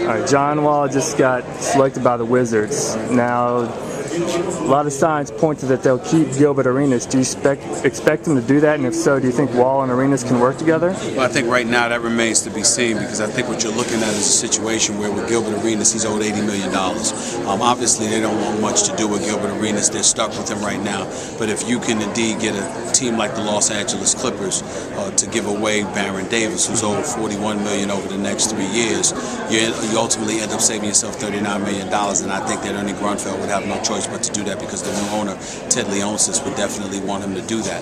All right, John Wall just got selected by the Wizards. Now, a lot of signs point to that they'll keep Gilbert Arenas. Do you expect them to do that? And if so, do you think Wall and Arenas can work together? Well, I think right now that remains to be seen, because I think what you're looking at is a situation where with Gilbert Arenas, he's owed $80 million. Obviously, they don't want much to do with Gilbert Arenas. They're stuck with him right now. But if you can indeed get a team like the Los Angeles Clippers to give away Baron Davis, who's owed $41 million over the next 3 years, you ultimately end up saving yourself $39 million. And I think that Ernie Grunfeld would have no choice but to do that, because the new owner, Ted Leonsis, would definitely want him to do that.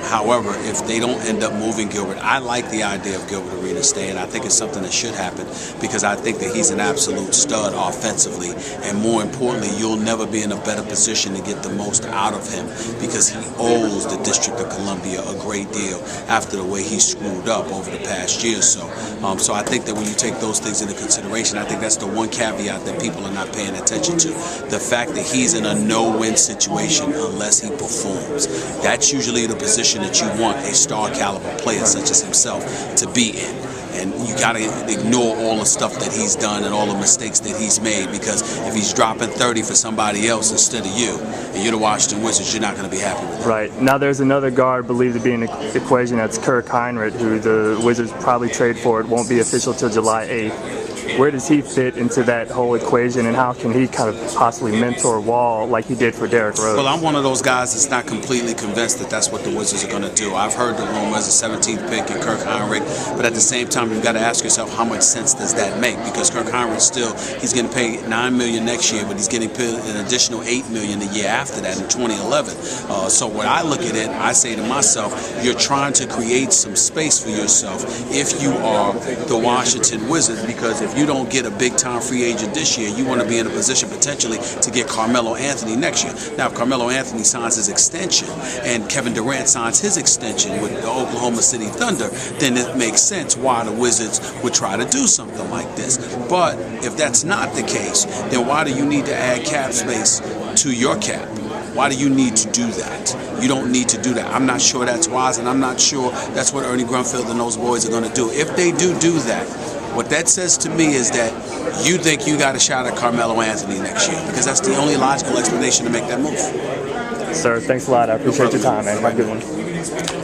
However, if they don't end up moving Gilbert, I like the idea of Gilbert Arenas staying. I think it's something that should happen, because I think that he's an absolute stud offensively, and more importantly, you'll never be in a better position to get the most out of him, because he owes the District of Columbia a great deal after the way he screwed up over the past year or so. So I think that when you take those things into consideration, I think that's the one caveat that people are not paying attention to. The fact that he's in a no-win situation unless he performs. That's usually the position that you want a star caliber player such as himself to be in. And you got to ignore all the stuff that he's done and all the mistakes that he's made, because if he's dropping 30 for somebody else instead of you, and you're the Washington Wizards, you're not going to be happy with that. Right. Now there's another guard believed to be in the equation. That's Kirk Hinrich, who the Wizards probably trade for. It won't be official till July 8th. Where does he fit into that whole equation, and how can he kind of possibly mentor Wall like he did for Derrick Rose? Well, I'm one of those guys that's not completely convinced that that's what the Wizards are going to do. I've heard the rumors, a 17th pick and Kirk Hinrich, but at the same time, you've got to ask yourself, how much sense does that make? Because Kirk Hinrich still, he's getting paid $9 million next year, but he's getting paid an additional $8 million the year after that in 2011. So when I look at it, I say to myself, you're trying to create some space for yourself if you are the Washington Wizards, because if you don't get a big-time free agent this year, you want to be in a position potentially to get Carmelo Anthony next year. Now, if Carmelo Anthony signs his extension and Kevin Durant signs his extension with the Oklahoma City Thunder, then it makes sense why the Wizards would try to do something like this. But if that's not the case, then why do you need to add cap space to your cap? Why do you need to do that? You don't need to do that. I'm not sure that's wise, and I'm not sure that's what Ernie Grunfeld and those boys are going to do. If they do that, what that says to me is that you think you got a shot at Carmelo Anthony next year, because that's the only logical explanation to make that move. Sir, thanks a lot. I appreciate your time, man. Have a good one.